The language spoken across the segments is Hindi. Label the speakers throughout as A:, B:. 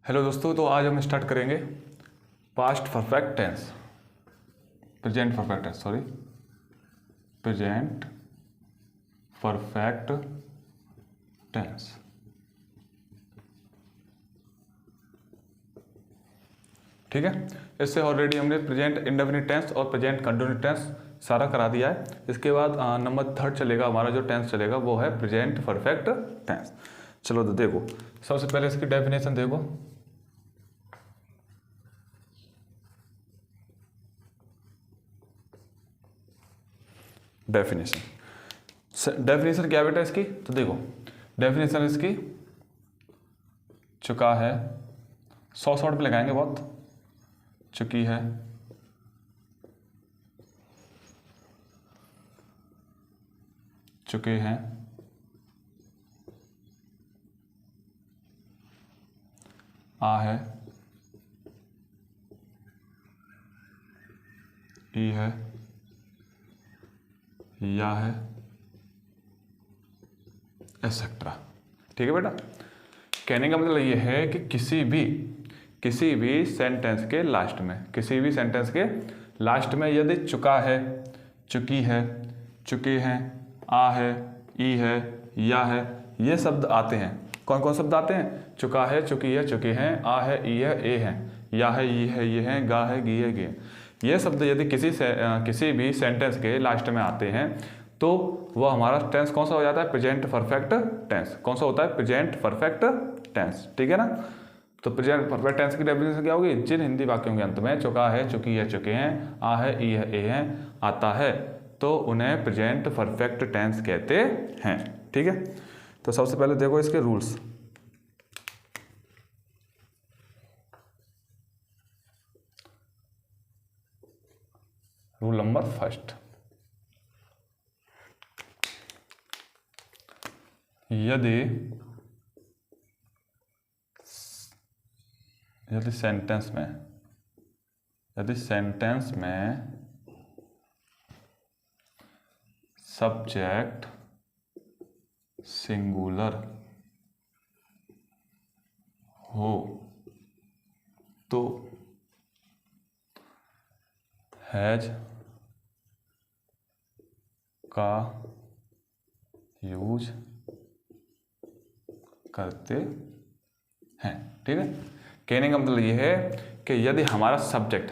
A: हेलो दोस्तों, तो आज हम स्टार्ट करेंगे past perfect tense, present perfect tense, present perfect tense. ठीक है, इससे ऑलरेडी हमने प्रेजेंट इंडेफिनिट टेंस और प्रेजेंट कंटिन्यूस टेंस सारा करा दिया है। इसके बाद नंबर 3 चलेगा, हमारा जो टेंस चलेगा वो है प्रेजेंट परफेक्ट टेंस। चलो तो देखो, सबसे पहले इसकी डेफिनेशन देखो। डेफिनेशन क्या बेटा इसकी, तो देखो डेफिनेशन इसकी चुका है, 100 शॉर्ट पे लगाएंगे बहुत, चुकी है, चुके हैं, आ है, ई है, या है, एक्सेट्रा। ठीक है बेटा, कहने का मतलब ये है कि किसी भी सेंटेंस के लास्ट में, किसी भी सेंटेंस के लास्ट में यदि चुका है, चुकी है, चुके हैं, आ है, ई है, या है, ये शब्द आते हैं। कौन कौन शब्द आते हैं? चुका है, चुकी है, चुके हैं, आ है, ई है, ए है, या है, ई है, ये है, गा है, गी है, गे। ये शब्द यदि किसी भी सेंटेंस के लास्ट में आते हैं तो वो हमारा टेंस कौन सा हो जाता है? Present perfect tense. कौन सा होता है? Present perfect tense. ठीक है ना। तो प्रेजेंट परफेक्ट टेंस की डेफिनेशन क्या होगी? जिन हिंदी वाक्यों के अंत में चुका है, चुकी है, चुके हैं, आ है, ई है, ए है आता है तो उन्हें प्रेजेंट परफेक्ट टेंस कहते हैं। ठीक है, तो सबसे पहले देखो इसके रूल्स। रूल नंबर फर्स्ट, यदि सेंटेंस में सब्जेक्ट सिंगुलर हो तो हैज का यूज करते हैं। ठीक है, कहने का मतलब ये है कि यदि हमारा सब्जेक्ट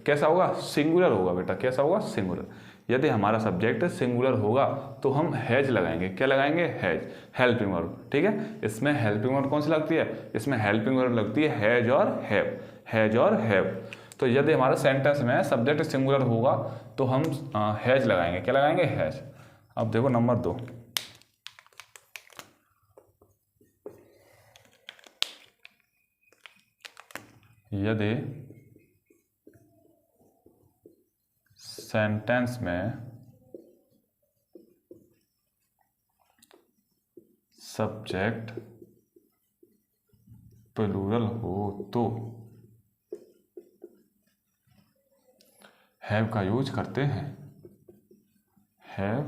A: कैसा होगा? सिंगुलर होगा बेटा। कैसा होगा? सिंगुलर। यदि हमारा सब्जेक्ट सिंगुलर होगा तो हम हैज लगाएंगे। क्या लगाएंगे? Has, helping verb. ठीक है, इसमें हेल्पिंग वर्ब कौन सी लगती है? इसमें हेल्पिंग वर्ब लगती है हैज और हैव, हैज और हैव। तो यदि हमारा सेंटेंस में सब्जेक्ट सिंगुलर होगा तो हम हैज लगाएंगे। क्या लगाएंगे? हैज। अब देखो नंबर 2, यदि सेंटेंस में सब्जेक्ट प्लूरल हो तो हैव का यूज करते हैं। हैव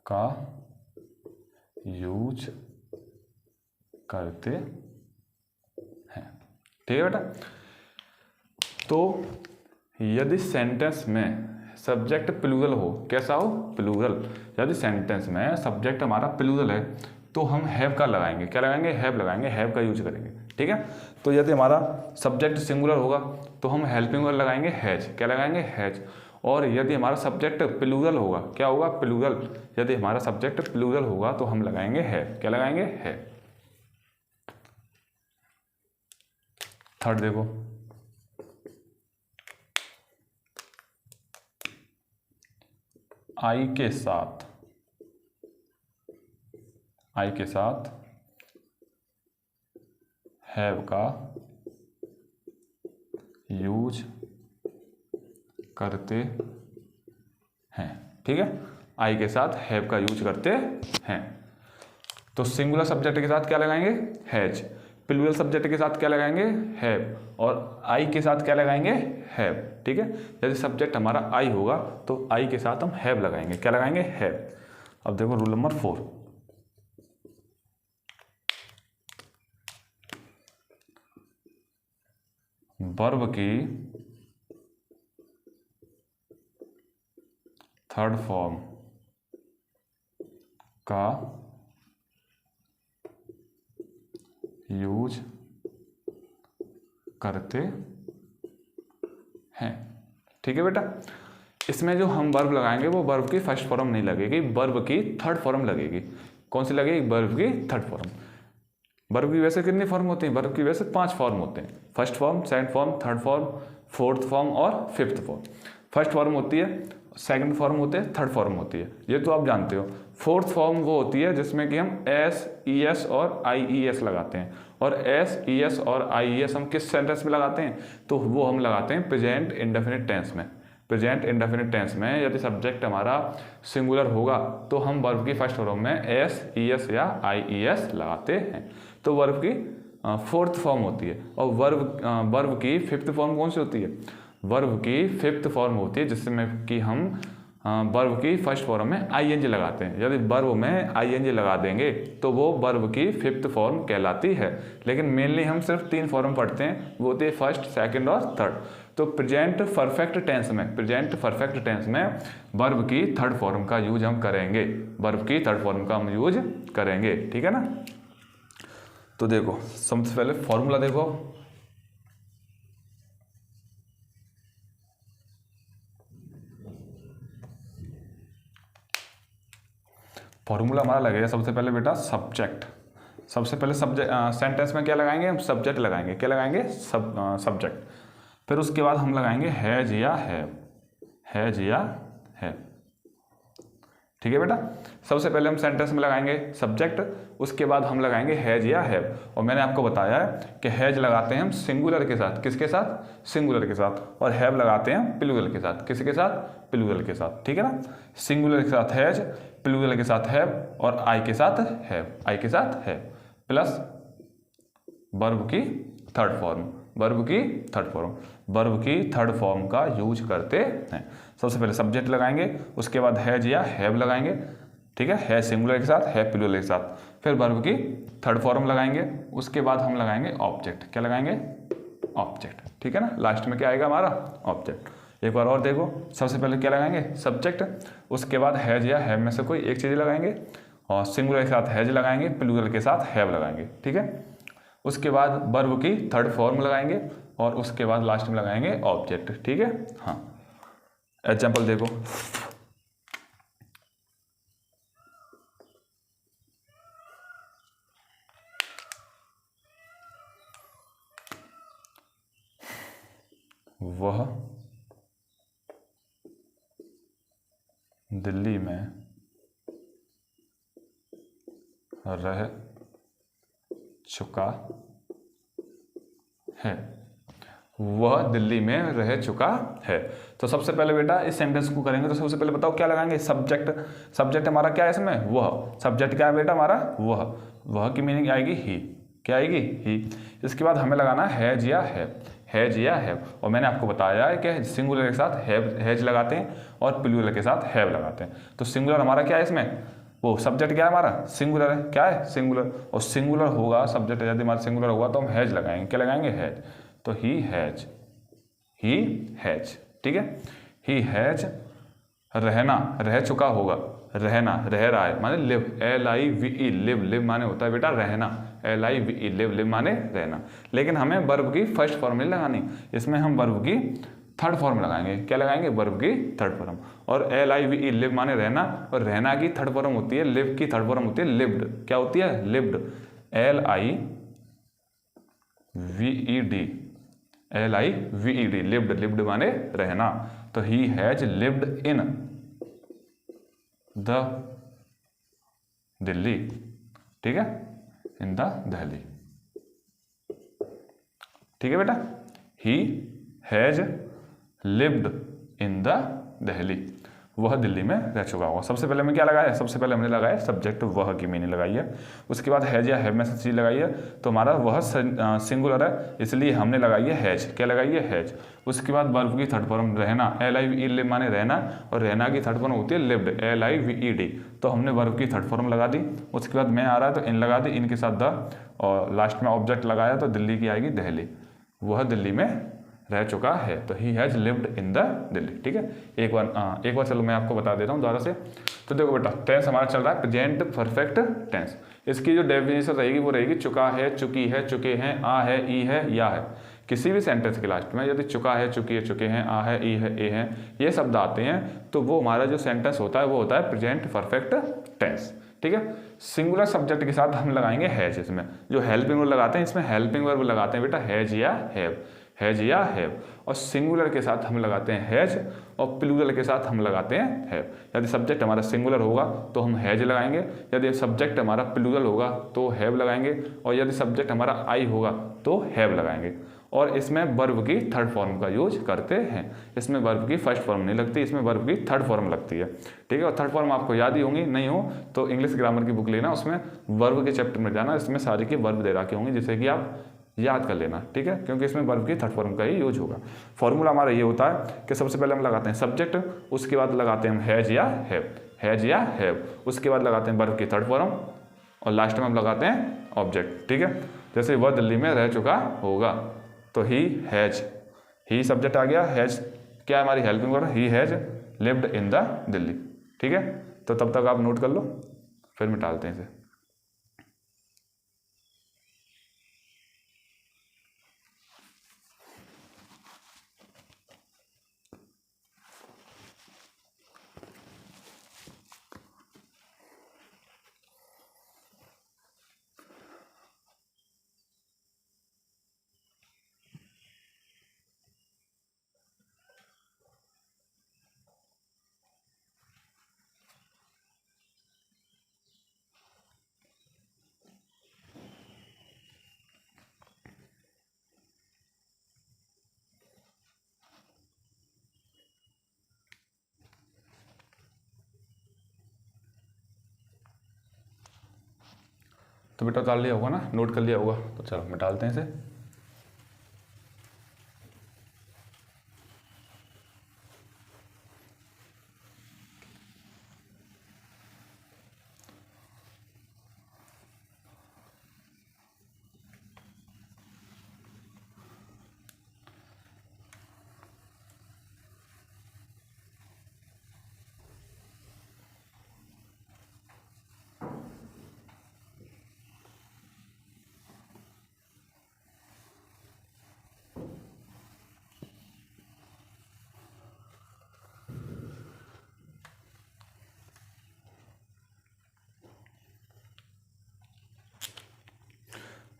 A: का यूज करते हैं। ठीक है बेटा, तो यदि सेंटेंस में सब्जेक्ट प्लूरल हो, कैसा हो? प्लूरल। यदि सेंटेंस में सब्जेक्ट हमारा प्लूरल है तो हम हैव का लगाएंगे। क्या लगाएंगे? हैव लगाएंगे, हैव का यूज करेंगे। ठीक है, तो यदि हमारा सब्जेक्ट सिंगुलर होगा तो हम हेल्पिंग वर्ब लगाएंगे, हैज। क्या लगाएंगे? हैज। और यदि हमारा सब्जेक्ट प्लूरल होगा, क्या होगा? प्लूरल। यदि हमारा सब्जेक्ट प्लूरल होगा तो हम लगाएंगे हैव। क्या लगाएंगे? हैव। थर्ड देखो, आई के साथ हैव का यूज करते हैं। ठीक है, आई के साथ हैव का यूज करते हैं। तो सिंगुलर सब्जेक्ट के साथ क्या लगाएंगे? हैज। प्लूरल सब्जेक्ट के साथ क्या लगाएंगे? हैव। और आई के साथ क्या लगाएंगे? हैव। ठीक है, यदि सब्जेक्ट हमारा आई होगा तो आई के साथ हम हैव लगाएंगे। क्या लगाएंगे? हैव। अब देखो रूल नंबर 4, वर्ब की थर्ड फॉर्म का यूज करते हैं। ठीक है बेटा, इसमें जो हम वर्ब लगाएंगे वो वर्ब की फर्स्ट फॉर्म नहीं लगेगी, वर्ब की थर्ड फॉर्म लगेगी। कौन सी लगेगी? वर्ब की थर्ड फॉर्म। वर्ब की वैसे कितनी फॉर्म होती हैं? वर्ब की वैसे 5 फॉर्म होते हैं, first form, second form, third form, fourth form और फिफ्थ फॉर्म। फर्स्ट फॉर्म होती है, सेकंड फॉर्म होते हैं, थर्ड फॉर्म होती है, ये तो आप जानते हो। फोर्थ फॉर्म वो होती है जिसमें कि हम एस, ई एस और आई ई एस लगाते हैं। और एस, ई एस और आई ई एस हम किस सेंटेंस में लगाते हैं? तो वो हम लगाते हैं प्रेजेंट इंडेफिनिट टेंस में। प्रेजेंट इंडेफिनिट टेंस में यदि सब्जेक्ट हमारा सिंगुलर होगा तो हम वर्ब की फर्स्ट फॉर्म में एस, ई एस या आई ई एस लगाते हैं। तो वर्ब की फोर्थ फॉर्म होती है। और वर्ब की फिफ्थ फॉर्म कौन सी होती है? वर्ब की फिफ्थ फॉर्म होती है जिसमें कि हम वर्ब की फर्स्ट फॉर्म में आईएनजी लगाते हैं। यदि वर्ब में आईएनजी लगा देंगे तो वो वर्ब की फिफ्थ फॉर्म कहलाती है। लेकिन मेनली हम सिर्फ 3 फॉर्म पढ़ते हैं, वो होती है फर्स्ट, सेकंड और थर्ड। तो प्रेजेंट परफेक्ट टेंस में वर्ब की थर्ड फॉर्म का यूज हम करेंगे, वर्ब की थर्ड फॉर्म का हम यूज करेंगे। ठीक है ना? तो देखो, सबसे पहले फॉर्मूला देखो। फॉर्मूला हमारा लगेगा सबसे पहले बेटा सब्जेक्ट। सबसे पहले सेंटेंस में क्या लगाएंगे? हम सब्जेक्ट लगाएंगे। क्या लगाएंगे? सब्जेक्ट। फिर उसके बाद हम लगाएंगे हैज या हैव, हैज या हैव। ठीक है बेटा, सबसे पहले हम सेंटेंस में लगाएंगे सब्जेक्ट, उसके बाद हम लगाएंगे हैज या हैव। और मैंने आपको बताया है कि हैज लगाते हैं हम सिंगुलर के साथ। किसके साथ? सिंगुलर के साथ। और हैव लगाते हैं प्लूरल के साथ। किसके साथ? प्लूरल के साथ। ठीक है ना? सिंगुलर के साथ हैज, प्लूरल के साथ हैव और आई के साथ हैव, आई के साथ हैव, प्लस वर्ब की थर्ड फॉर्म, वर्ब की थर्ड फॉर्म, वर्ब की थर्ड फॉर्म का यूज करते हैं। सबसे पहले सब्जेक्ट लगाएंगे, उसके बाद हैज या हैव लगाएंगे। ठीक है, हैज सिंगुलर के साथ, हैव प्लूरल के साथ। फिर वर्ब की थर्ड फॉर्म लगाएंगे, उसके बाद हम लगाएंगे ऑब्जेक्ट। क्या लगाएंगे? ऑब्जेक्ट। ठीक है ना? लास्ट में क्या आएगा हमारा? ऑब्जेक्ट। एक बार और देखो, सबसे पहले क्या लगाएंगे? सब्जेक्ट, उसके बाद हैज या हैव में से कोई एक चीज़ लगाएंगे, और सिंगुलर के साथ हैज लगाएंगे, प्लूरल के साथ हैव लगाएंगे। ठीक है, उसके बाद वर्ब की थर्ड फॉर्म लगाएंगे और उसके बाद लास्ट में लगाएंगे ऑब्जेक्ट। ठीक है? हाँ, एग्जाम्पल देखो। वह दिल्ली में रह चुका है। वह दिल्ली में रह चुका है। तो सबसे पहले बेटा इस सेंटेंस को करेंगे तो सबसे पहले बताओ क्या लगाएंगे? सब्जेक्ट। सब्जेक्ट हमारा क्या है इसमें? वह। सब्जेक्ट क्या है बेटा हमारा? वह। वह की मीनिंग आएगी ही। क्या आएगी? ही। इसके बाद हमें लगाना है हैज या हैव, हैज या हैव। और मैंने आपको बताया है कि सिंगुलर के साथ हैज लगाते हैं और प्लूरल के साथ हैव लगाते हैं। तो सिंगुलर हमारा क्या है इसमें? वो सब्जेक्ट क्या है हमारा? सिंगुलर है। क्या है? सिंगुलर। और सिंगुलर होगा सब्जेक्ट, यदि हमारा सिंगुलर होगा तो हम हैज लगाएंगे। क्या लगाएंगे? हैज। तो ही हैज, ही हैज। ठीक है, ही हैज। रहना, रह चुका होगा, रहना, रह रहा है माने लिव, LIVE, लिव। लिव माने होता है बेटा रहना, LIVE, लिव। लिव माने रहना। लेकिन हमें वर्ब की फर्स्ट फॉर्म नहीं लगानी, इसमें हम वर्ब की थर्ड फॉर्म लगाएंगे। क्या लगाएंगे? वर्ब की थर्ड फॉर्म। और LIVE, लिव माने रहना, और रहना की थर्ड फॉर्म होती है, लिव की थर्ड फॉर्म होती है लिव्ड। क्या होती है? लिव्ड। LIVED, lived. लिव्ड माने रहना। तो he has lived in the Delhi. ठीक है, इन द दिल्ली। ठीक है बेटा, he has lived in the Delhi. वह दिल्ली में रह चुका होगा। सबसे पहले मैं क्या लगाया? सबसे पहले हमने लगाया सब्जेक्ट, वह की मीनिंग लगाई है। उसके बाद हैज या हैव में से चीज लगाई है, तो हमारा वह सिंगुलर है इसलिए हमने लगाई है हैज। क्या लगाई है? हैज। उसके बाद वर्ब की थर्ड फॉर्म रहना, LIVE, लिव माने रहना, और रहना की थर्ड फॉर्म होती है लिव्ड, LIVED। तो हमने वर्ब की थर्ड फॉर्म लगा दी। उसके बाद मैं आ रहा है तो इन लगा दी, इनके साथ द, और लास्ट में ऑब्जेक्ट लगाया तो दिल्ली की आएगी दिल्ली। वह दिल्ली में रह चुका है। तो he has lived in the Delhi. ठीक है, एक बार चलो मैं आपको बता देता हूँ दोबारा से। तो देखो बेटा, टेंस हमारा चल रहा है प्रेजेंट परफेक्ट टेंस। इसकी जो डेफिनेशन रहेगी वो रहेगी चुका है, चुकी है, चुके हैं, आ है, ई है, या है। किसी भी सेंटेंस के लास्ट में यदि चुका है, चुकी है, चुके हैं, आ है, ई है, ए है, ये शब्द आते हैं तो वो हमारा जो सेंटेंस होता है वो होता है प्रेजेंट परफेक्ट टेंस। ठीक है, सिंगुलर सब्जेक्ट के साथ हम लगाएंगे हैज। इसमें जो हेल्पिंग वर्ब लगाते हैं, इसमें हेल्पिंग वर्ब लगाते हैं बेटा हैज या हैव, हैज या हैव। और सिंगुलर के साथ हम लगाते हैं हैज और प्लूरल के साथ हम लगाते हैं हैव। यदि सब्जेक्ट हमारा सिंगुलर होगा तो हम हैज लगाएंगे, यदि सब्जेक्ट हमारा प्लूरल होगा तो हैव लगाएंगे, और यदि सब्जेक्ट हमारा आई होगा तो हैव लगाएंगे। और इसमें वर्ब की थर्ड फॉर्म का यूज करते हैं। इसमें वर्ब की फर्स्ट फॉर्म नहीं लगती, इसमें वर्ब की थर्ड फॉर्म लगती है। ठीक है, और थर्ड फॉर्म आपको याद ही होंगी, नहीं हो तो इंग्लिश ग्रामर की बुक लेना, उसमें वर्ब के चैप्टर में जाना, इसमें सारी की वर्ब दे रखे होंगे जिससे कि आप याद कर लेना। ठीक है, क्योंकि इसमें वर्ब की थर्ड फॉर्म का ही यूज होगा। फॉर्मूला हमारा ये होता है कि सबसे पहले हम लगाते हैं सब्जेक्ट, उसके बाद लगाते हैं हम हैज या हैव, हैज या हैव, उसके बाद लगाते हैं वर्ब की थर्ड फॉर्म और लास्ट में हम लगाते हैं ऑब्जेक्ट। ठीक है, जैसे वह दिल्ली में रह चुका होगा तो ही हैज, ही सब्जेक्ट आ गया, हैज क्या है हमारी helping verb, he has lived in the Delhi. ठीक है, तो तब तक आप नोट कर लो, फिर मिटालते हैं इसे। तो बेटा उतार लिया होगा ना, नोट कर लिया होगा, तो चलो मिटालते हैं इसे।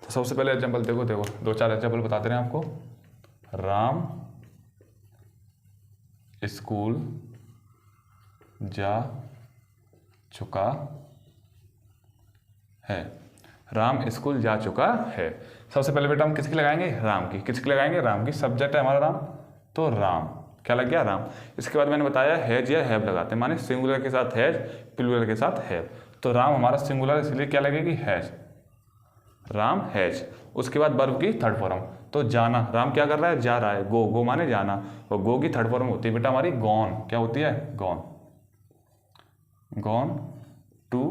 A: तो सबसे पहले एग्जाम्पल देखो, दो चार एग्जाम्पल बताते रहे आपको। राम स्कूल जा चुका है, राम स्कूल जा चुका है। सबसे पहले बेटा हम किसकी लगाएंगे, राम की। किसकी लगाएंगे, राम की। सब्जेक्ट है हमारा राम, तो राम क्या लग गया, राम। इसके बाद मैंने बताया हैज या हैव लगाते हैं, माने सिंगुलर के साथ हैज, प्लूरल के साथ हैव। तो राम हमारा सिंगुलर, इसलिए क्या लगेगी, हैज, राम हैज। उसके बाद वर्ब की थर्ड फॉर्म, तो जाना, राम क्या कर रहा है, जा रहा है, गो, गो माने जाना, और गो की थर्ड फॉर्म होती है बेटा हमारी गॉन। क्या होती है, gone, gone to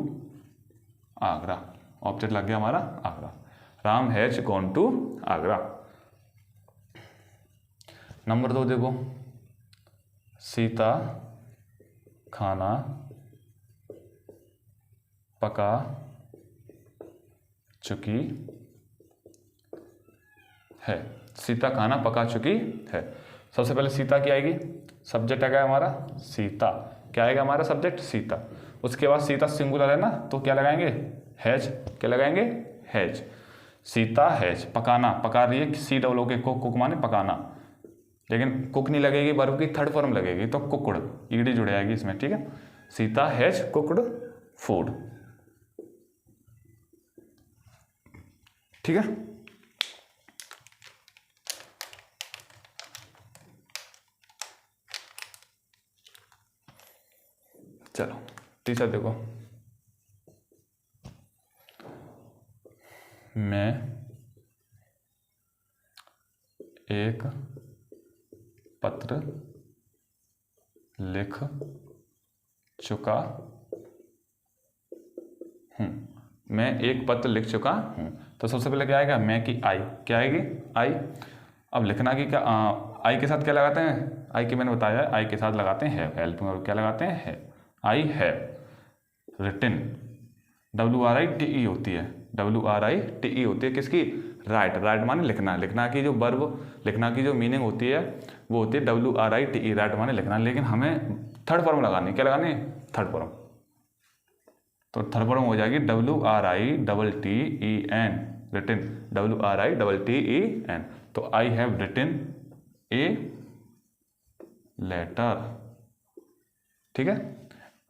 A: Agra. Object लग गया हमारा Agra, Ram has gone to Agra. Number 2 देखो, सीता खाना पका चुकी है, सीता खाना पका चुकी है। सबसे पहले सीता क्या आएगी, सब्जेक्ट आएगा हमारा सीता, क्या आएगा हमारा सब्जेक्ट सीता। उसके बाद सीता सिंगुलर है ना, तो क्या लगाएंगे, हैज। क्या लगाएंगे, हैज। सीता हैज, पकाना, पका रही है, सी डबल ओ के, कुक माने पकाना, लेकिन कुक नहीं लगेगी, वर्ब की थर्ड फॉर्म लगेगी, तो कुकड़, ईडी जुड़ जाएगी इसमें। ठीक है, सीता हैज कुकड फूड। ठीक है, चलो तीसरा देखो, मैं एक पत्र लिख चुका हूं, मैं एक पत्र लिख चुका हूं। तो सबसे पहले क्या आएगा, मैं की आई, क्या आएगी, आई। अब लिखना की क्या, आई के साथ क्या लगाते हैं, आई के मैंने बताया आई के साथ लगाते हैं हैव, हेल्प में क्या लगाते हैं है, आई हैव रिटन, WRITE होती है, WRITE होती है किसकी, राइट, राइट माने लिखना, लिखना की जो वर्ब, लिखना की जो मीनिंग होती है वो होती है WRITE, राइट माने लिखना, लेकिन हमें थर्ड फॉर्म लगानी, क्या लगानी है, थर्ड फॉर्म, तो थर्ड फॉर्म हो जाएगी WRITTEN, रिटन, WRITTEN, तो I have written a letter, ठीक है,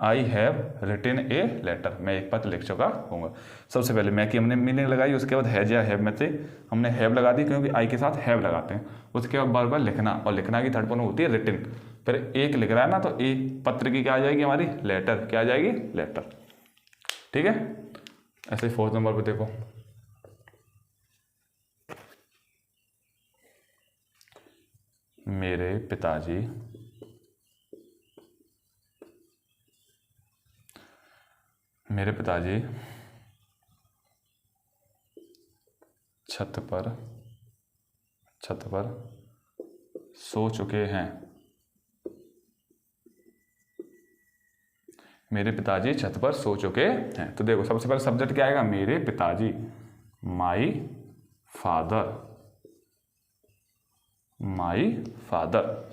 A: I have written a letter, मैं एक पत्र लिख चुका हूँ। सबसे पहले मैं की हमने मीनिंग लगाई, उसके बाद हैज या हैव में से हमने हैव लगा दी क्योंकि आई के साथ हैव लगाते हैं, उसके बाद बार बार लिखना, और लिखना की थर्ड फॉर्म होती है रिटन, फिर एक लिख रहा है ना तो एक पत्र की क्या आ जाएगी हमारी, लेटर, क्या आ जाएगी, लेटर, ठीक है। ऐसे 4th नंबर पे देखो, मेरे पिताजी छत पर सो चुके हैं, मेरे पिताजी छत पर सो चुके हैं। तो देखो सबसे पहले सब्जेक्ट क्या आएगा, मेरे पिताजी, माई फादर,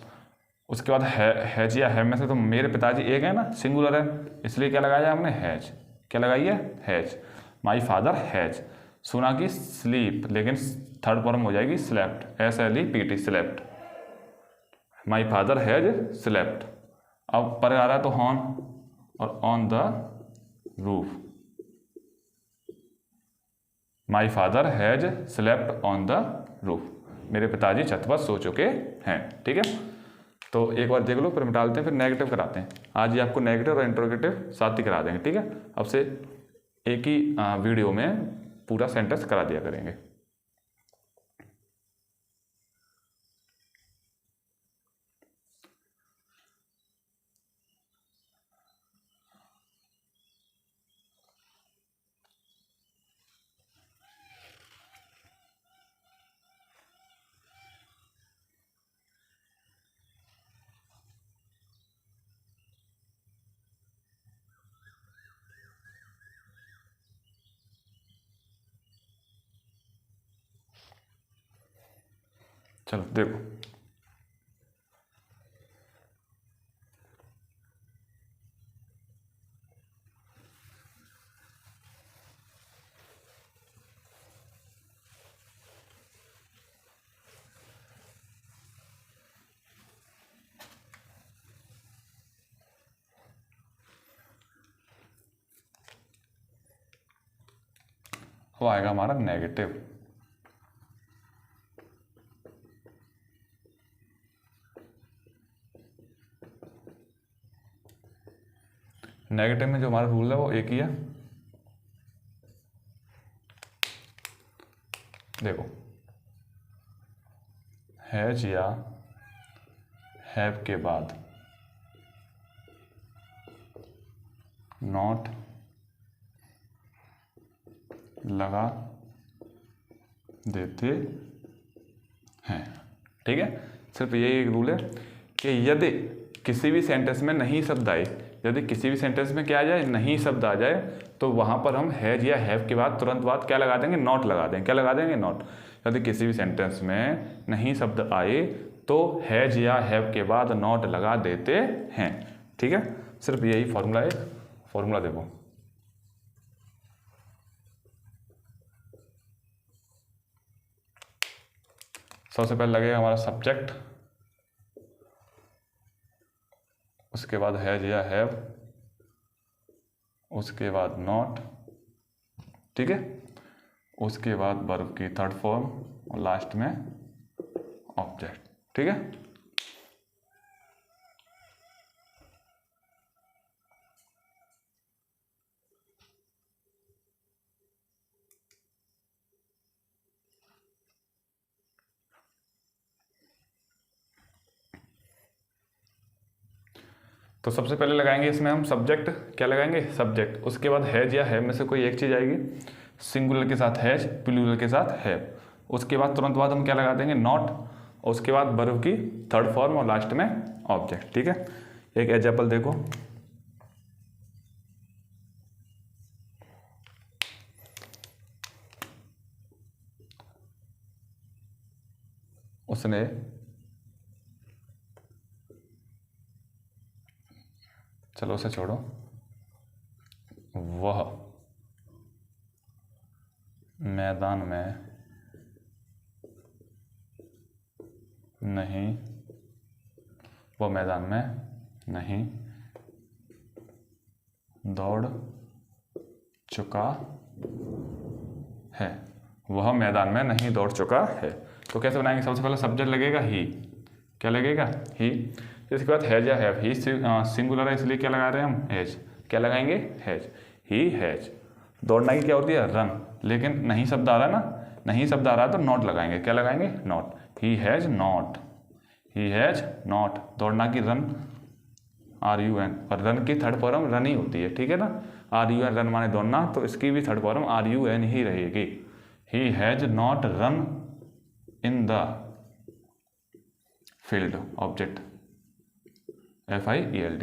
A: उसके बाद हैज या हैव में से तो मेरे पिताजी एक है ना, सिंगुलर है, इसलिए क्या लगाया हमने, हैज, क्या लगाई है, हैज, माई फादर हैज, सुना की स्लीप, लेकिन थर्ड फॉर्म हो जाएगी slept, SLEPT, slept, my father has slept. अब पर आ रहा है तो हॉन, और on the roof, my father has slept on the roof, मेरे पिताजी छत पर सो चुके हैं, ठीक है। तो एक बार देख लो, फिर डालते हैं, फिर नेगेटिव कराते हैं, आज ये आपको नेगेटिव और इंट्रोगेटिव साथ ही करा देंगे, ठीक है। अब से एक ही वीडियो में पूरा सेंटेंस करा दिया करेंगे। चलो देखो, वो आएगा हमारा नेगेटिव, नेगेटिव में जो हमारा रूल है वो एक ही है, देखो हैज या हैव के बाद नॉट लगा देते हैं, ठीक है। सिर्फ यही एक रूल है कि यदि किसी भी सेंटेंस में नहीं शब्द आए, यदि किसी भी सेंटेंस में क्या आ जाए, नहीं शब्द आ जाए, तो वहां पर हम हैज या हैव के बाद तुरंत बाद क्या लगा देंगे, नॉट लगा देंगे, क्या लगा देंगे, नॉट। यदि किसी भी सेंटेंस में नहीं शब्द आए तो हैज या हैव के बाद नॉट लगा देते हैं, ठीक है। सिर्फ यही फॉर्मूला है, फॉर्मूला देखो, सबसे पहले लगेगा हमारा सब्जेक्ट, उसके बाद हैज या हैव, उसके बाद नॉट, ठीक है, उसके बाद वर्ब की थर्ड फॉर्म और लास्ट में ऑब्जेक्ट, ठीक है। तो सबसे पहले लगाएंगे इसमें हम सब्जेक्ट, क्या लगाएंगे, सब्जेक्ट, उसके बाद हैज या हैव में से कोई एक चीज़ आएगी, सिंगुलर के साथ हैज, प्लूरल के साथ हैव, उसके बाद तुरंत बाद हम क्या लगा देंगे, नॉट, और उसके बाद वर्ब की थर्ड फॉर्म और लास्ट में ऑब्जेक्ट। ठीक है, एक एग्जाम्पल देखो, उसने चलो उसे छोड़ो, वह मैदान में नहीं, वो मैदान में नहीं दौड़ चुका है, वह मैदान में नहीं दौड़ चुका है। तो कैसे बनाएंगे, सबसे पहले सब्जेक्ट लगेगा ही, क्या लगेगा ही, इसके बाद हैज या हैव, ही सिंगुलर है इसलिए क्या लगा रहे हैं हम, हैज, क्या लगाएंगे, हैज, ही हैज। दौड़ना की क्या होती है, रन, लेकिन नहीं शब्द आ रहा है ना, नहीं शब्द आ रहा है तो नॉट लगाएंगे, क्या लगाएंगे, not, he has not, he has not. दौड़ना की रन, आर यू एन, और रन की थर्ड फॉर्म रन ही होती है, ठीक है ना, आर यू एन रन माने दौड़ना, तो इसकी भी third form R U N ही रहेगी। He has not run in the field, object FIELD,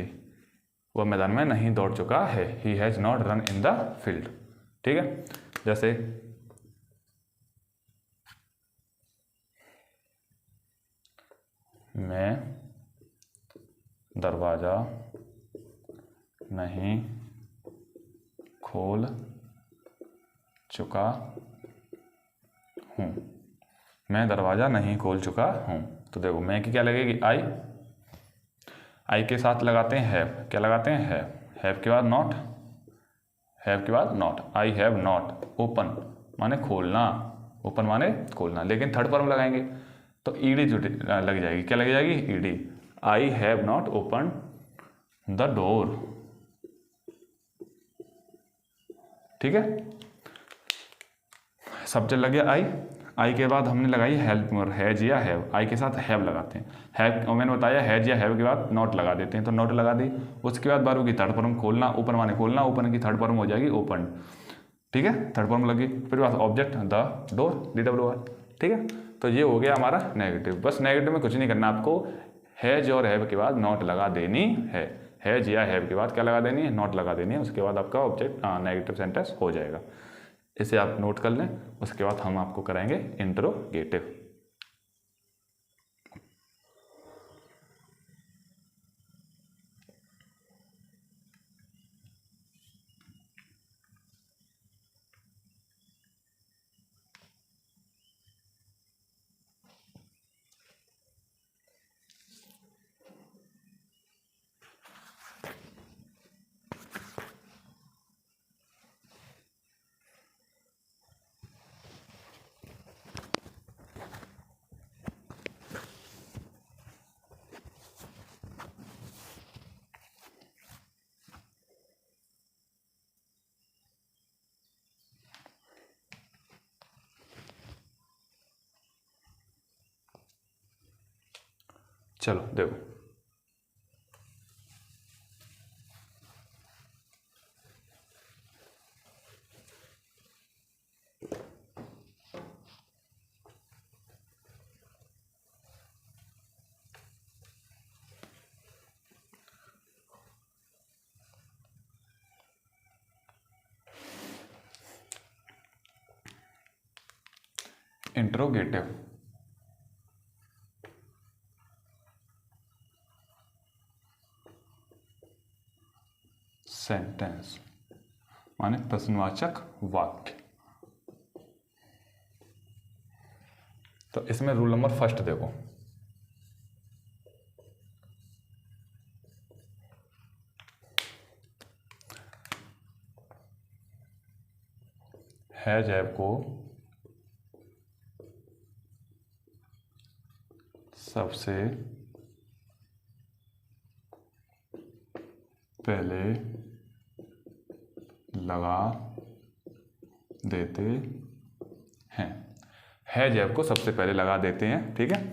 A: वह मैदान में नहीं दौड़ चुका है, he has not run in the field. ठीक है, जैसे मैं दरवाजा नहीं खोल चुका हूँ, मैं दरवाज़ा नहीं खोल चुका हूँ। तो देखो मैं की क्या लगेगी, आई के साथ लगाते हैं हैव, क्या लगाते हैं, हैव के बाद नॉट, हैव के बाद not, I have not open माने खोलना, ओपन माने खोलना, लेकिन थर्ड फॉर्म लगाएंगे तो ईडी लग जाएगी, क्या लग जाएगी, ED, I have not open the door. ठीक है, सब्जेक्ट लग गया आई के बाद हमने लगाई हेल्प मोर, हैज या हैव, आई के साथ हैव लगाते हैं, हैव मैंने बताया हैज या हैव के बाद नॉट लगा देते हैं, तो नॉट लगा दी, उसके बाद वर्ब की थर्ड फॉर्म खोलना, ओपन माने खोलना, ओपन की थर्ड फॉर्म हो जाएगी ओपन। ठीक है, थर्ड फॉर्म लगी, फिर बाद ऑब्जेक्ट द डोर, DWR। ठीक है, तो ये हो गया हमारा नेगेटिव। बस नेगेटिव में कुछ नहीं करना आपको, हैज और हैव के बाद नॉट लगा देनी है, हैज या हैव के बाद क्या लगा देनी है, नॉट लगा देनी है, उसके बाद आपका ऑब्जेक्ट नेगेटिव सेंटेंस हो जाएगा। इसे आप नोट कर लें, उसके बाद हम आपको कराएंगे इंट्रोगेटिव। चलो देखो, इंट्रोगेटिव सेंटेंस माने प्रश्नवाचक वाक्य। तो इसमें रूल नंबर फर्स्ट देखो, हैज हैव को सबसे पहले लगा देते हैं, हैज हैव को सबसे पहले लगा देते हैं। ठीक है,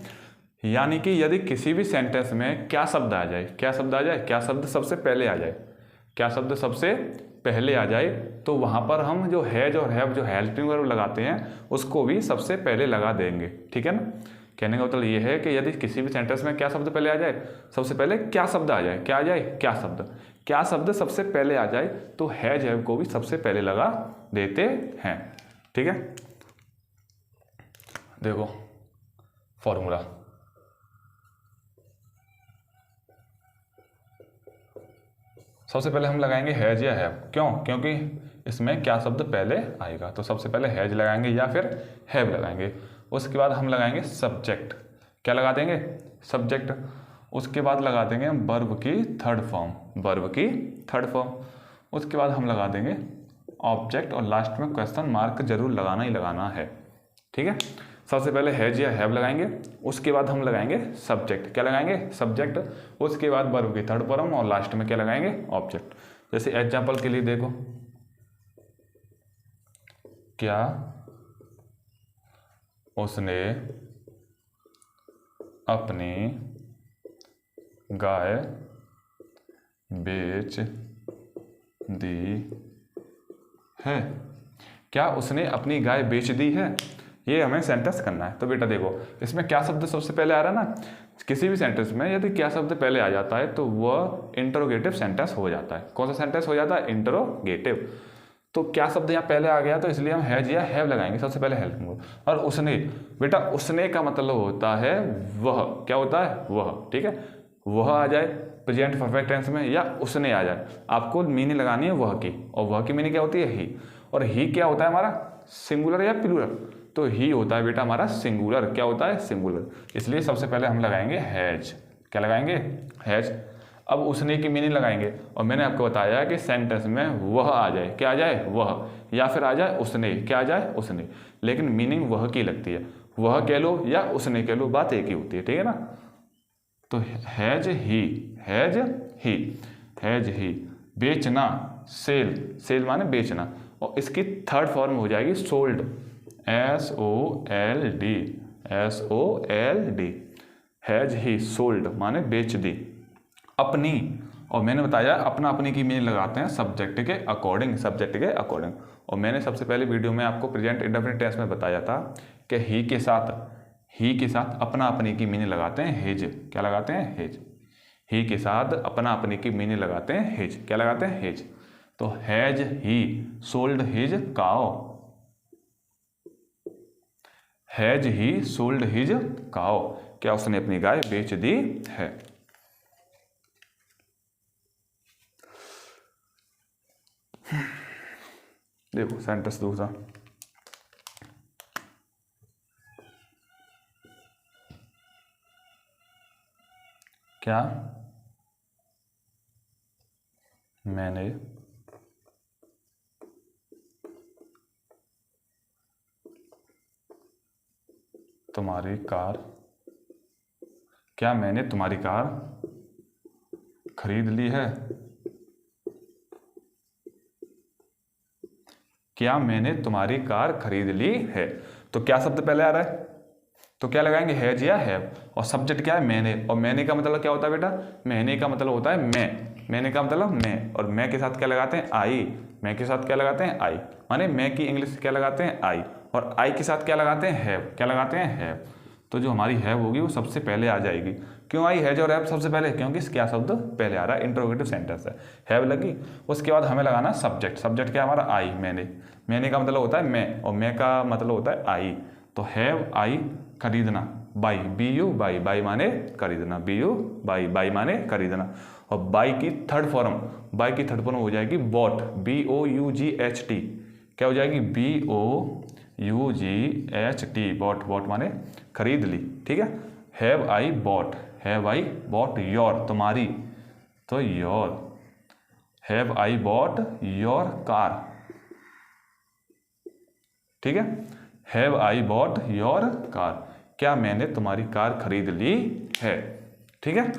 A: यानी कि यदि किसी भी सेंटेंस में क्या शब्द आ जाए, क्या शब्द आ जाए, क्या शब्द सबसे पहले आ जाए, क्या शब्द सबसे पहले आ जाए, तो वहाँ पर हम जो हैज और हैव जो हेल्पिंग वर्ब लगाते हैं उसको भी सबसे पहले लगा देंगे। ठीक है ना, कहने का मतलब ये है कि यदि किसी भी सेंटेंस में क्या शब्द पहले आ जाए, सबसे पहले क्या शब्द आ जाए, क्या आ जाए, क्या शब्द सबसे पहले आ जाए तो हैज हैव को भी सबसे पहले लगा देते हैं। ठीक है, देखो फॉर्मूला, सबसे पहले हम लगाएंगे हैज या हैव। क्यों? क्योंकि इसमें क्या शब्द पहले आएगा, तो सबसे पहले हैज लगाएंगे या फिर हैव लगाएंगे। उसके बाद हम लगाएंगे सब्जेक्ट, क्या लगा देंगे, सब्जेक्ट। उसके बाद लगा देंगे हम वर्ब की थर्ड फॉर्म, उसके बाद हम लगा देंगे ऑब्जेक्ट, और लास्ट में क्वेश्चन मार्क जरूर लगाना ही लगाना है। ठीक है, सबसे पहले हैज या हैव लगाएंगे, उसके बाद हम लगाएंगे सब्जेक्ट, क्या लगाएंगे, सब्जेक्ट। उसके बाद वर्ब की थर्ड फॉर्म और लास्ट में क्या लगाएंगे, ऑब्जेक्ट। जैसे एग्जांपल के लिए देखो, क्या उसने अपनी गाय बेच दी है, क्या उसने अपनी गाय बेच दी है, ये हमें सेंटेंस करना है। तो बेटा देखो, इसमें क्या शब्द सबसे पहले आ रहा है ना, किसी भी सेंटेंस में यदि क्या शब्द पहले आ जाता है तो वह इंटरोगेटिव सेंटेंस हो जाता है। कौन सा सेंटेंस हो जाता है, इंटरोगेटिव। तो क्या शब्द यहाँ पहले आ गया तो इसलिए हम हैज या हैव लगाएंगे, सबसे पहले हैव। और उसने, बेटा उसने का मतलब होता है वह, क्या होता है, वह। ठीक है, वह आ जाए प्रेजेंट परफेक्ट टेंस में या उसने आ जाए, आपको मीनिंग लगानी है वह की, और वह की मीनिंग क्या होती है, ही। और ही क्या होता है हमारा, सिंगुलर या प्लूरल, तो ही होता है बेटा हमारा सिंगुलर, क्या होता है, सिंगुलर। इसलिए सबसे पहले हम लगाएंगे हैज, क्या लगाएंगे, हैज। अब उसने की मीनिंग लगाएंगे, और मैंने आपको बताया कि सेंटेंस में वह आ जाए, क्या आ जाए, वह, या फिर आ जाए उसने, क्या आ जाए, उसने, लेकिन मीनिंग वह की लगती है। वह कह लो या उसने कह लो, बात एक ही होती है। ठीक है ना, तो has he, has he, has he. बेचना, सेल, सेल माने बेचना, और इसकी थर्ड फॉर्म हो जाएगी sold, SOLD, SOLD। Has he sold माने बेच दी। अपनी, और मैंने बताया अपना अपनी की मीनिंग लगाते हैं सब्जेक्ट के अकॉर्डिंग, सब्जेक्ट के अकॉर्डिंग। और मैंने सबसे पहले वीडियो में आपको प्रेजेंट इंडेफिनिट टेंस में बताया था कि ही के साथ अपना अपनी की मीनिंग लगाते हैं हेज, क्या लगाते हैं, हेज। ही के साथ अपना अपनी की मीनिंग लगाते हैं हेज, क्या लगाते हैं, हेज। तो has he sold his cow, has he sold his cow, क्या उसने अपनी गाय बेच दी है। देखो सेंटेंस दूसरा, क्या मैंने तुम्हारी कार, क्या मैंने तुम्हारी कार खरीद ली है, क्या मैंने तुम्हारी कार खरीद ली है। तो क्या शब्द पहले आ रहा है, तो क्या लगाएंगे, हैज या हैव। और सब्जेक्ट क्या है, मैंने, और मैंने का मतलब क्या होता है बेटा, मैंने का मतलब होता है मैं, मैंने का मतलब मैं, और मैं के साथ क्या लगाते हैं, आई, मैं के साथ क्या लगाते हैं, आई, माने मैं की इंग्लिश क्या लगाते हैं, आई, और आई के साथ क्या लगाते हैं, हैव, क्या लगाते हैं, हैव। तो जो हमारी हैव होगी वो सबसे पहले आ जाएगी। क्यों आई हैज और हैव सबसे पहले, क्योंकि क्या शब्द पहले आ रहा है, इंट्रोगेटिव सेंटेंस है, हैव लगी। उसके बाद हमें लगाना सब्जेक्ट, सब्जेक्ट क्या हमारा, आई, मैंने, मैंने का मतलब होता है मैं, और मैं का मतलब होता है आई। तो हैव आई खरीदना, बाई, BU बाई, बाई माने खरीदना, BU बाई, बाई माने खरीदना। और बाई की थर्ड फॉर्म हो जाएगी बॉट, BOUGHT, क्या हो जाएगी, BOUGHT, बॉट, बॉट माने खरीद ली। ठीक है, have I bought, have I bought your, तुम्हारी, तो your, have I bought your car. ठीक है, have I bought your car, क्या मैंने तुम्हारी कार खरीद ली है। ठीक है,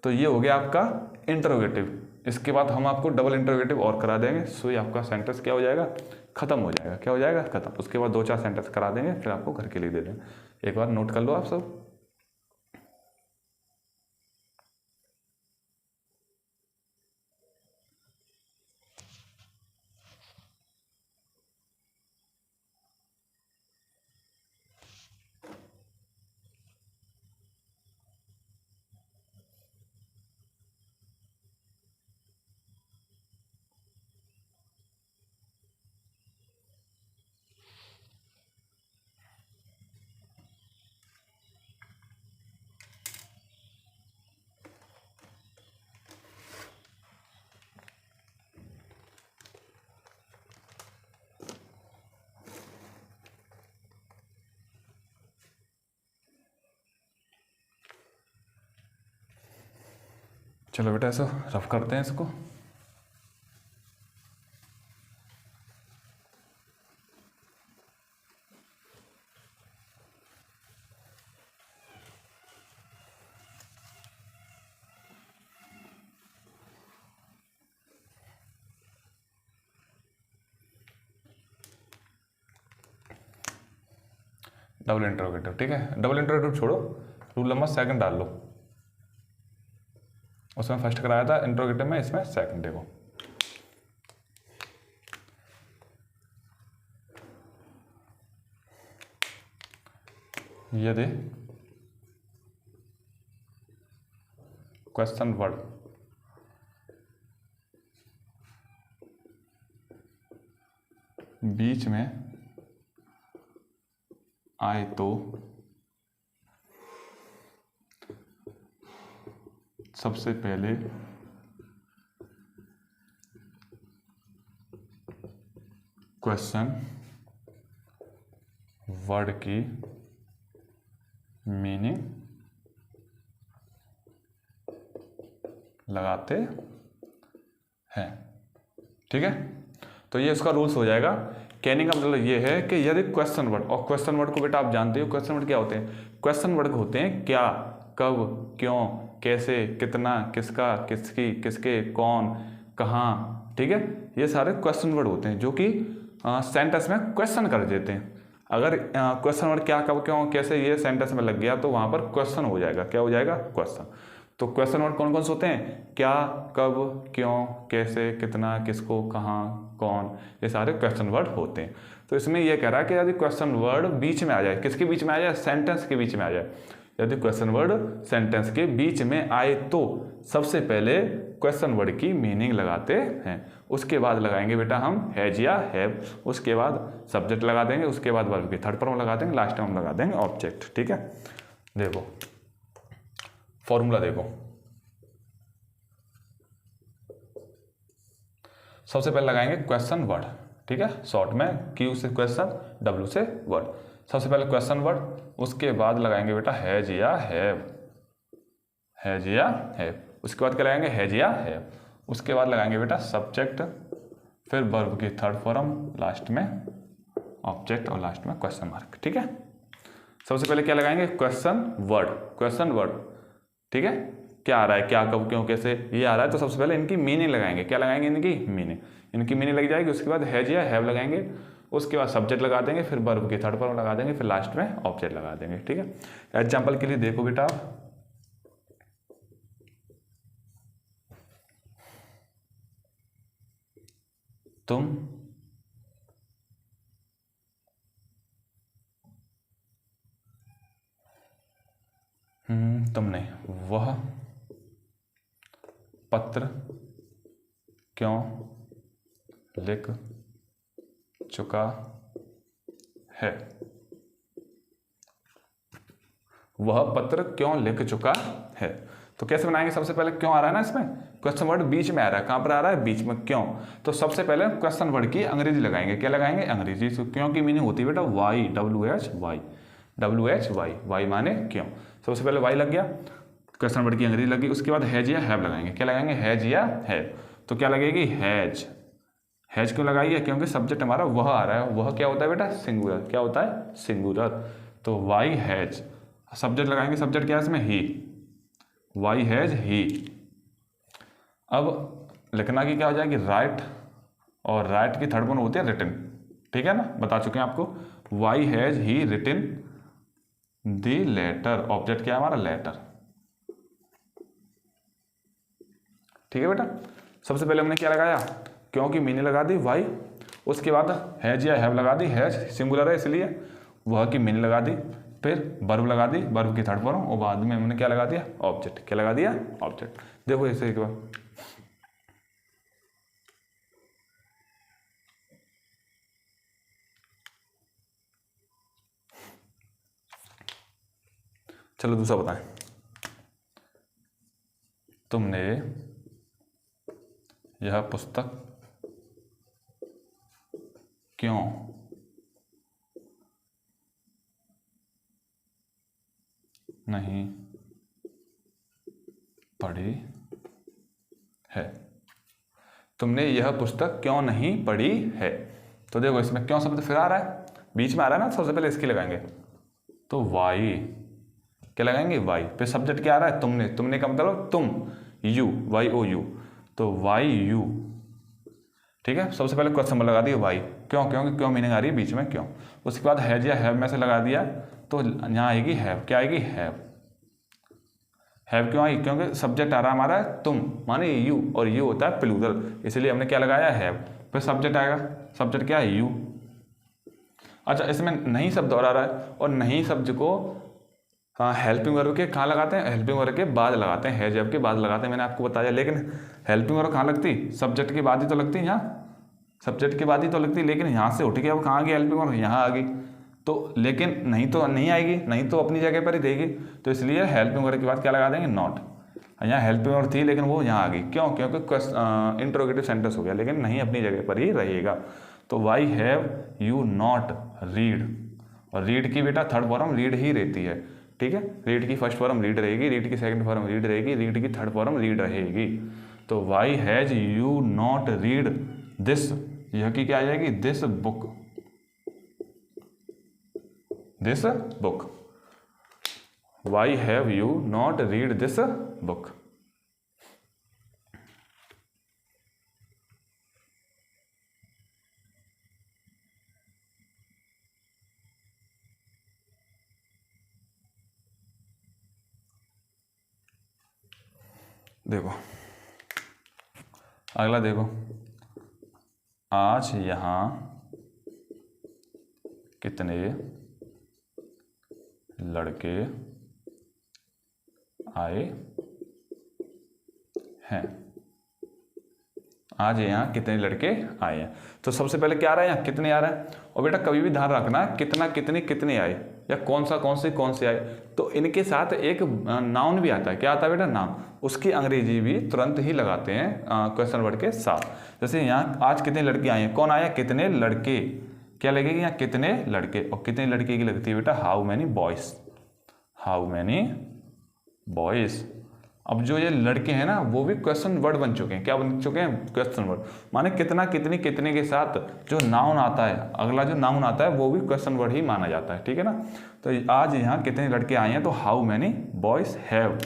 A: तो ये हो गया आपका इंटरोगेटिव। इसके बाद हम आपको डबल इंटरोगेटिव और करा देंगे, सो ये आपका सेंटेंस क्या हो जाएगा, खत्म हो जाएगा, क्या हो जाएगा, खत्म। उसके बाद 2-4 सेंटेंस करा देंगे, फिर आपको घर के लिए दे देंगे। एक बार नोट कर लो आप सब। चलो बेटा ऐसा रफ करते हैं इसको। डबल इंटरोगेटिव, ठीक है। डबल इंटरोगेटिव छोड़ो, रूल नंबर सेकंड डाल लो। उसमें फर्स्ट कराया था इंटरोगेटिव में, इसमें सेकंड। देखो यदि क्वेश्चन वर्ड बीच में आए तो सबसे पहले क्वेश्चन वर्ड की मीनिंग लगाते हैं, ठीक है। तो ये उसका रूल्स हो जाएगा। कहने का मतलब ये है कि यदि क्वेश्चन वर्ड, और क्वेश्चन वर्ड को बेटा आप जानते हो क्वेश्चन वर्ड क्या होते हैं। क्वेश्चन वर्ड होते हैं क्या, कब, क्यों, कैसे, कितना, किसका, किसकी, किसके, कौन, कहाँ, ठीक है। ये सारे क्वेश्चन वर्ड होते हैं जो कि सेंटेंस में क्वेश्चन कर देते हैं। अगर क्वेश्चन वर्ड क्या, कब, क्यों, कैसे ये सेंटेंस में लग गया तो वहाँ पर क्वेश्चन हो जाएगा। क्या हो जाएगा? क्वेश्चन। तो क्वेश्चन वर्ड कौन कौन से होते हैं? क्या, कब, क्यों, कैसे, कितना, किसको, कहाँ, कौन, ये सारे क्वेश्चन वर्ड होते हैं। तो इसमें यह कह रहा है कि यदि क्वेश्चन वर्ड बीच में आ जाए, किसके बीच में आ जाए? सेंटेंस के बीच में आ जाए। यदि क्वेश्चन वर्ड सेंटेंस के बीच में आए तो सबसे पहले क्वेश्चन वर्ड की मीनिंग लगाते हैं। उसके बाद लगाएंगे बेटा हम हैज या हैव, उसके बाद सब्जेक्ट लगा देंगे, उसके बाद वर्ब की थर्ड फॉर्म लगा देंगे, लास्ट में हम लगा देंगे ऑब्जेक्ट, ठीक है। देखो फॉर्मूला देखो, सबसे पहले लगाएंगे क्वेश्चन वर्ड, ठीक है। शॉर्ट में क्यू से क्वेश्चन, डब्ल्यू से वर्ड। सबसे पहले क्वेश्चन वर्ड, उसके बाद लगाएंगे बेटा हैज या हैव, हैज या हैव। उसके बाद क्या लगाएंगे? हैज या हैव। उसके बाद लगाएंगे बेटा सब्जेक्ट, फिर वर्ब की थर्ड फॉर्म, लास्ट में ऑब्जेक्ट और लास्ट में क्वेश्चन मार्क, ठीक है। सबसे पहले क्या लगाएंगे? क्वेश्चन वर्ड, क्वेश्चन वर्ड, ठीक है। क्या आ रहा है? क्या, कब, क्यों, कैसे, ये आ रहा है। तो सबसे पहले इनकी मीनिंग लगाएंगे। क्या लगाएंगे? इनकी मीनिंग। इनकी मीनिंग लग जाएगी। उसके बाद हैज या हैव लगाएंगे, उसके बाद सब्जेक्ट लगा देंगे, फिर वर्ब की थर्ड फॉर्म लगा देंगे, फिर लास्ट में ऑब्जेक्ट लगा देंगे, ठीक है। एग्जाम्पल के लिए देखो बेटा आप, तुमने वह पत्र क्यों लिख चुका है? वह पत्र क्यों लिख चुका है। तो कैसे बनाएंगे? सबसे पहले क्यों आ रहा है ना, इसमें क्वेश्चन वर्ड बीच में आ रहा है। कहां पर आ रहा है? बीच में। क्यों? तो सबसे पहले क्वेश्चन वर्ड की अंग्रेजी लगाएंगे। क्या लगाएंगे? अंग्रेजी। तो क्यों की मीनिंग होती है बेटा वाई, WHY, WHY, वाई माने क्यों। सबसे पहले वाई लग गया, क्वेश्चन वर्ड की अंग्रेजी लगी। उसके बाद हैज या हैव लगाएंगे। क्या लगाएंगे? हैज या हैव। तो क्या लगेगी? हैज। हैज क्यों लगाई है? क्योंकि सब्जेक्ट हमारा वह आ रहा है। वह क्या होता है बेटा? सिंगुलर। क्या होता है? सिंगुलर। तो वाई हैज, सब्जेक्ट लगाएंगे। सब्जेक्ट क्या है इसमें? ही। Why has he. अब लिखना की क्या हो जाएगी? राइट, और राइट की थर्ड वन होती है रिटन, ठीक है ना, बता चुके हैं आपको। Why has he written the letter. Object क्या है हमारा? लेटर, ठीक है बेटा। सबसे पहले हमने क्या लगाया? क्योंकि मीनिंग लगा दी वाई। उसके बाद हैज या हैव लगा दी। हैज सिंगुलर है इसलिए वह की मीनिंग लगा दी, फिर वर्ब लगा दी, वर्ब की थर्ड फॉर्म, और बाद में हमने क्या लगा दिया? ऑब्जेक्ट। क्या लगा दिया? ऑब्जेक्ट। देखो इसे एक बार, चलो दूसरा बताएं। तुमने यह पुस्तक क्यों नहीं पढ़ी तुमने यह पुस्तक क्यों नहीं पढ़ी है। तो देखो इसमें क्यों शब्द फिर आ रहा है, बीच में आ रहा है ना, सबसे पहले इसकी लगाएंगे तो वाई, क्या लगाएंगे वाई, फिर सब्जेक्ट क्या आ रहा है तुमने, तुमने का मतलब तुम, यू, वाई ओ यू, तो वाई यू, ठीक है। सबसे पहले क्वेश्चन लगा दिया वाई, क्यों, क्योंकि क्यों मीनिंग आ रही है बीच में क्यों। उसके बाद हैज या हैव में से लगा दिया तो यहाँ आएगी हैव, क्या आएगी हैव। हैव क्यों आई, क्योंकि सब्जेक्ट आ रहा है हमारा तुम माने यू, और यू होता है प्लूरल, इसलिए हमने क्या लगाया हैव। फिर सब्जेक्ट आएगा, सब्जेक्ट क्या है यू। अच्छा इसमें नहीं शब्द और आ रहा है, और नहीं शब्द को हेल्पिंग वर्ब के कहाँ लगाते हैं, हेल्पिंग वर्ब के बाद लगाते हैं, हैज हैव के बाद लगाते हैं, मैंने आपको बताया। लेकिन हेल्पिंग वर्ब कहाँ लगती, सब्जेक्ट के बाद ही तो लगती है, यहाँ सब्जेक्ट के बाद ही तो लगती है, लेकिन यहाँ से उठ के अब कहाँ आ गई हेल्पिंग वर्ब, यहाँ आ गई। तो लेकिन नहीं तो नहीं आएगी, नहीं तो अपनी जगह पर ही देगी, तो इसलिए हेल्पिंग वर्ब के बाद क्या लगा देंगे नॉट। यहाँ हेल्पिंग वर्ब थी लेकिन वो यहाँ आ गई, क्यों, क्योंकि इंट्रोगेटिव सेंटेंस हो गया, लेकिन नहीं अपनी जगह पर ही रहेगा। तो Y have you not read, और रीड की बेटा थर्ड फॉर्म रीड ही रहती है, ठीक है। रीड की फर्स्ट फॉर्म रीड रहेगी, रीड की सेकंड फॉर्म रीड रहेगी, रीड की थर्ड फॉर्म रीड रहेगी। तो why has you not read this, यह की क्या आ जाएगी this book, this book. Why have you not read this book. देखो अगला देखो, आज यहाँ कितने लड़के आए हैं, आज यहाँ कितने लड़के आए हैं। तो सबसे पहले क्या आ रहा है, यहाँ कितने आ रहा है, और बेटा कभी भी ध्यान रखना कितना, कितने, कितने आए, या कौन सा, कौन से आए, तो इनके साथ एक नाउन भी आता है, क्या आता है बेटा नाउन, उसकी अंग्रेजी भी तुरंत ही लगाते हैं क्वेश्चन वर्ड के साथ। जैसे यहाँ आज कितने लड़के आए हैं, कौन आया, कितने लड़के, क्या लगेगी यहाँ कितने लड़के, और कितने लड़के की लगती है बेटा how many boys, how many boys. अब जो ये लड़के हैं ना वो भी क्वेश्चन वर्ड बन चुके हैं, क्या बन चुके हैं क्वेश्चन वर्ड, माने कितना, कितनी, कितने के साथ जो नाउन आता है, अगला जो नाउन आता है वो भी क्वेश्चन वर्ड ही माना जाता है, ठीक है ना। तो आज यहाँ कितने लड़के आए हैं, तो how many boys have,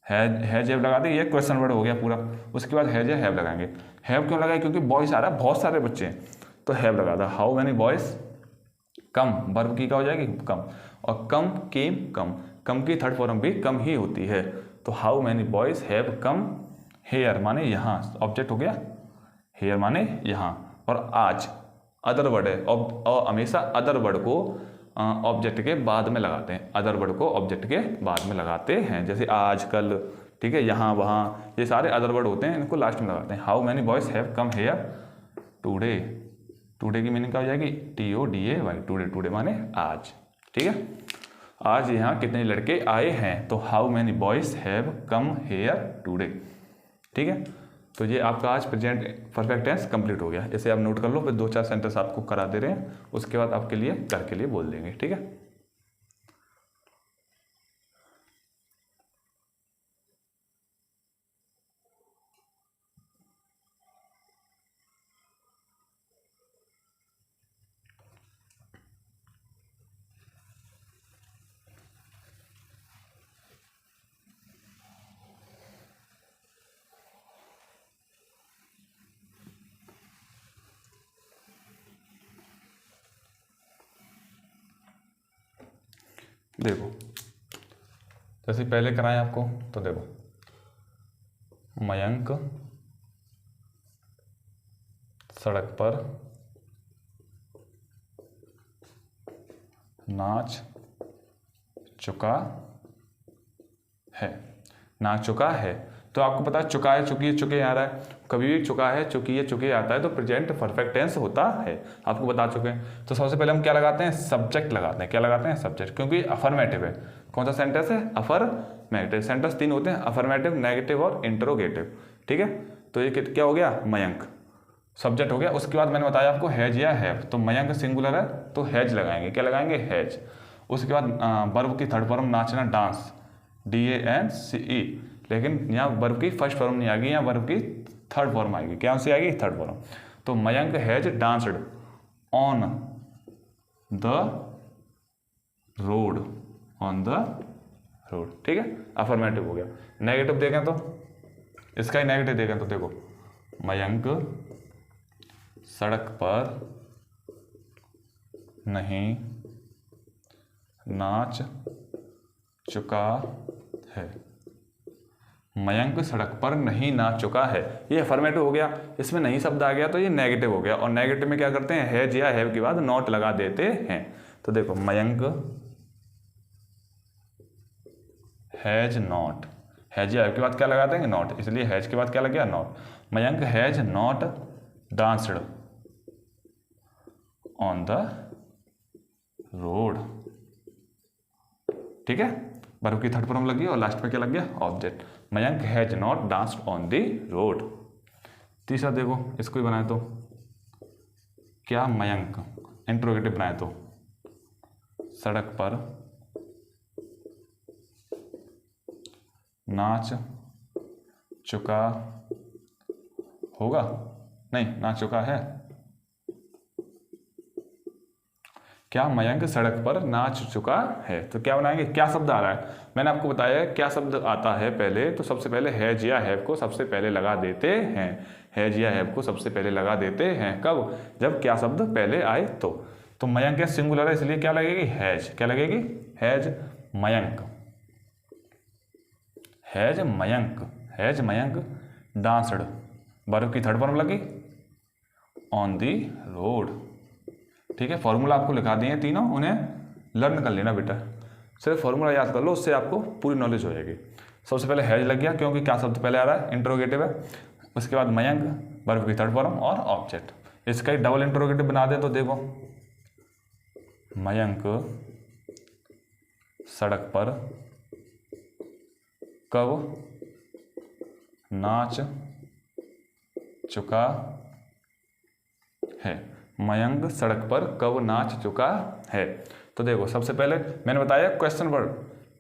A: has have लगा दें, ये क्वेश्चन वर्ड हो गया पूरा। उसके बाद हैज हैव लगाएंगे, हैव क्यों लगाए, क्योंकि बॉयज आ रहा है, बहुत सारे बच्चे हैं, तो हैव लगा था। How many boys, come, verb की क्या हो जाएगी कम, और कम केम कम, कम की थर्ड फॉर्म भी कम ही होती है। तो how many boys have come here, माने यहाँ, ऑब्जेक्ट हो गया, हेयर माने यहाँ, और आज अदर वर्ड है, और हमेशा अदर वर्ड को ऑब्जेक्ट के बाद में लगाते हैं, अदर वर्ड को ऑब्जेक्ट के बाद में लगाते हैं, जैसे आज, कल, ठीक है, यहाँ, वहाँ, ये सारे अदर वर्ड होते हैं, इनको लास्ट में लगाते हैं। How many boys have come here today, today की मीनिंग क्या हो जाएगी TODAY, टूडे, टूडे माने आज, ठीक है। आज यहाँ कितने लड़के आए हैं, तो how many boys have come here today, ठीक है। तो ये आपका आज प्रेजेंट परफेक्ट टेंस कंप्लीट हो गया, इसे आप नोट कर लो, फिर 2-4 सेंटेंस आपको करा दे रहे हैं, उसके बाद आपके लिए घर के लिए बोल देंगे, ठीक है। देखो जैसे पहले कराएं आपको, तो देखो मयंक सड़क पर नाच चुका है, नाच चुका है, तो आपको पता है चुका है, चुकी है, चुके आ रहा है, कभी भी चुका है, चुकी है, चुके आता है तो प्रेजेंट परफेक्ट टेंस होता है, आपको बता चुके हैं। तो सबसे पहले हम क्या लगाते हैं, सब्जेक्ट लगाते हैं, क्या लगाते हैं सब्जेक्ट, क्योंकि अफर्मेटिव है। कौन सा सेंटेंस है, अफर्मेटिव। सेंटेंस 3 होते हैं, अफर्मेटिव, नेगेटिव और इंटरोगेटिव, ठीक है। तो ये क्या हो गया, मयंक सब्जेक्ट हो गया। उसके बाद मैंने बताया आपको हैज या हैव, तो मयंक सिंगुलर है तो हैज लगाएंगे, क्या लगाएंगे हैज। उसके बाद वर्ब की थर्ड फॉर्म नाचना, डांस, DANCE, लेकिन यहाँ वर्ब की फर्स्ट फॉर्म नहीं आ गई, यहाँ वर्ब की थर्ड फॉर्म आएगी। क्या से आएगी? Third form. तो Mayank has danced on the road, on the road, ठीक है, अफर्मेटिव हो गया। नेगेटिव देखें तो इसका ही नेगेटिव देखें तो देखो, मयंक सड़क पर नहीं नाच चुका है। मयंक सड़क पर नहीं नाच चुका है, ये अफर्मेटिव हो गया। इसमें नहीं शब्द आ गया तो ये नेगेटिव हो गया, और नेगेटिव में क्या करते हैं? हैज या हैव के बाद नॉट लगा देते हैं। तो देखो मयंक हैज नॉट, हैज या हैव के बाद क्या लगा देंगे? नॉट, इसलिए हैज के बाद क्या लग गया? Not. Mayank has not danced on the road, ठीक है, वर्ब की थर्ड फॉर्म लगी और लास्ट में क्या लग गया? Object. Mayank has not danced on the road. तीसरा देखो, इसको ही बनाए तो क्या मयंक, इंट्रोगेटिव बनाए तो सड़क पर नाच चुका होगा? नहीं, नाच चुका है। क्या मयंक सड़क पर नाच चुका है? तो क्या बनाएंगे? क्या शब्द आ रहा है? मैंने आपको बताया क्या शब्द आता है पहले, तो सबसे पहले हैज या हैव को सबसे पहले लगा देते हैं। हैज या हैव को सबसे पहले लगा देते हैं कब? जब क्या शब्द पहले आए तो मयंक क्या सिंगुलर है, इसलिए क्या लगेगी? हैज। क्या लगेगी? Has Mayank, has Mayank, has Mayank danced, verb की थर्ड फॉर्म लगी ऑन दी रोड, ठीक है। फॉर्मूला आपको लिखा दिए तीनों, उन्हें लर्न कर लेना बेटा, सिर्फ फॉर्मूला याद कर लो, उससे आपको पूरी नॉलेज हो जाएगी। सबसे पहले हैज लग गया क्योंकि क्या शब्द पहले आ रहा है? इंट्रोगेटिव है। उसके बाद मयंक, वर्ब की थर्ड फॉर्म और ऑब्जेक्ट। इसका ही डबल इंट्रोगेटिव बना दे तो देखो, मयंक सड़क पर कब नाच चुका है? मयंक सड़क पर कब नाच चुका है? तो देखो सबसे पहले मैंने बताया क्वेश्चन वर्ड।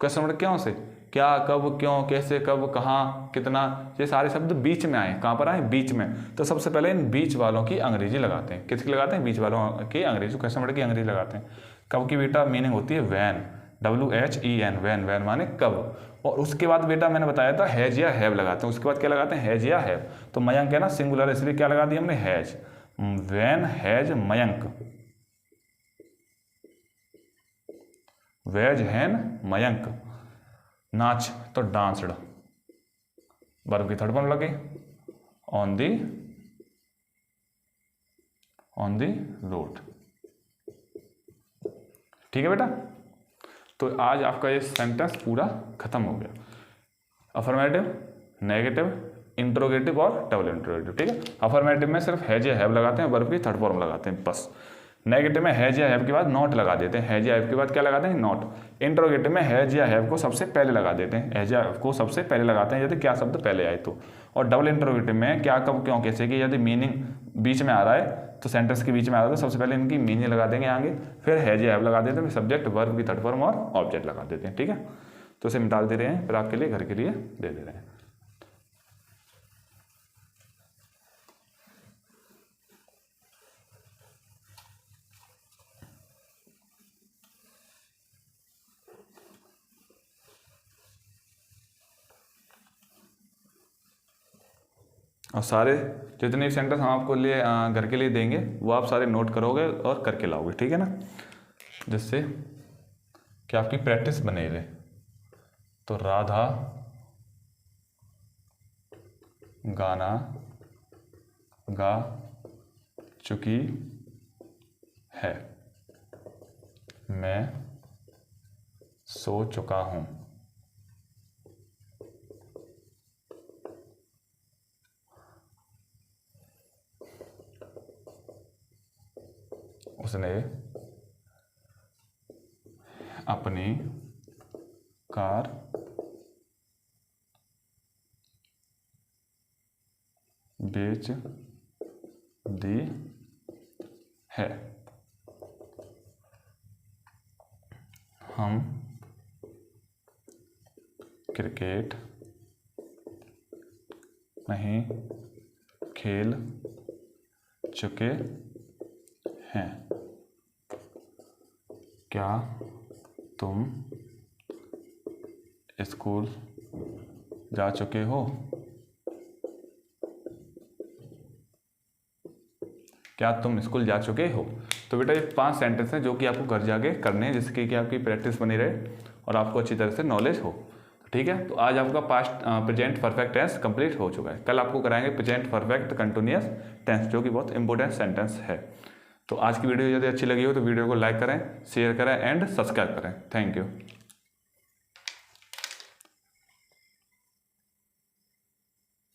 A: क्वेश्चन वर्ड क्यों से? क्या, कब, क्यों, कैसे, कब, कहाँ, कितना, ये सारे शब्द बीच में आए। कहाँ पर आए? बीच में। तो सबसे पहले इन बीच वालों की अंग्रेजी लगाते हैं। किसकी लगाते हैं? बीच वालों की अंग्रेजी, क्वेश्चन वर्ड की अंग्रेजी लगाते हैं। कब की बेटा मीनिंग होती है वैन, WHEN, वैन, वैन माने कब। और उसके बाद बेटा मैंने बताया था हैज या हैव लगाते हैं। उसके बाद क्या लगाते हैं? हैज या हैव। तो मयंक है ना सिंगुलर, इसलिए क्या लगा दिया हमने? हैज। वैन हैज मयंक, वैज हैन मयंक नाच तो डांस्ड, वर्ब की थर्ड फॉर्म लगे ऑन दी रोड, ठीक है बेटा। तो आज आपका ये सेंटेंस पूरा खत्म हो गया। अफर्मेटिव, नेगेटिव, इंट्रोगेटिव और डबल इंट्रोगेटिव, ठीक है। अफर्मेटिव में सिर्फ हैज या हैव लगाते हैं, वर्ब की थर्ड फॉर्म लगाते हैं बस। नेगेटिव में हैज या हैव के बाद नॉट लगा देते हैं, हैज या हैव के बाद क्या लगाते हैं? नॉट। इंट्रोगेटिव में हैज या हैव को सबसे पहले लगा देते हैं, हैज या हैव को सबसे पहले लगाते हैं यदि क्या शब्द पहले आए तो। और डबल इंट्रोगेटिव में क्या, कब, क्यों, कैसे की यदि मीनिंग बीच में आ रहा है, तो सेंटेंस के बीच में आ रहा है तो सबसे पहले इनकी मीनिंग लगा देंगे आगे, फिर हैज या हैव लगा देते हैं, सब्जेक्ट, वर्ब की थर्ड फॉर्म और ऑब्जेक्ट लगा देते हैं, ठीक है। तो इसे मिटा दे रहे हैं, फिर आपके लिए घर के लिए दे दे रहे हैं। और सारे जितने भी सेंटेंस हम आपको लिए घर के लिए देंगे वो आप सारे नोट करोगे और करके लाओगे, ठीक है ना, जिससे कि आपकी प्रैक्टिस बने रहे। तो राधा गाना गा चुकी है, मैं सो चुका हूँ, उसने अपनी कार बेच दी है, हम क्रिकेट नहीं खेल चुके हैं। क्या तुम स्कूल जा चुके हो? क्या तुम स्कूल जा चुके हो? तो बेटा ये 5 सेंटेंस हैं जो कि आपको घर जाके करने हैं, जिसकी कि आपकी प्रैक्टिस बनी रहे और आपको अच्छी तरह से नॉलेज हो। ठीक है, तो आज आपका past present perfect tense complete हो चुका है। कल आपको कराएंगे प्रेजेंट परफेक्ट कंटिन्यूअस टेंस, जो कि बहुत इंपॉर्टेंट सेंटेंस है। तो आज की वीडियो यदि अच्छी लगी हो तो वीडियो को लाइक करें, शेयर करें एंड सब्सक्राइब करें। Thank you.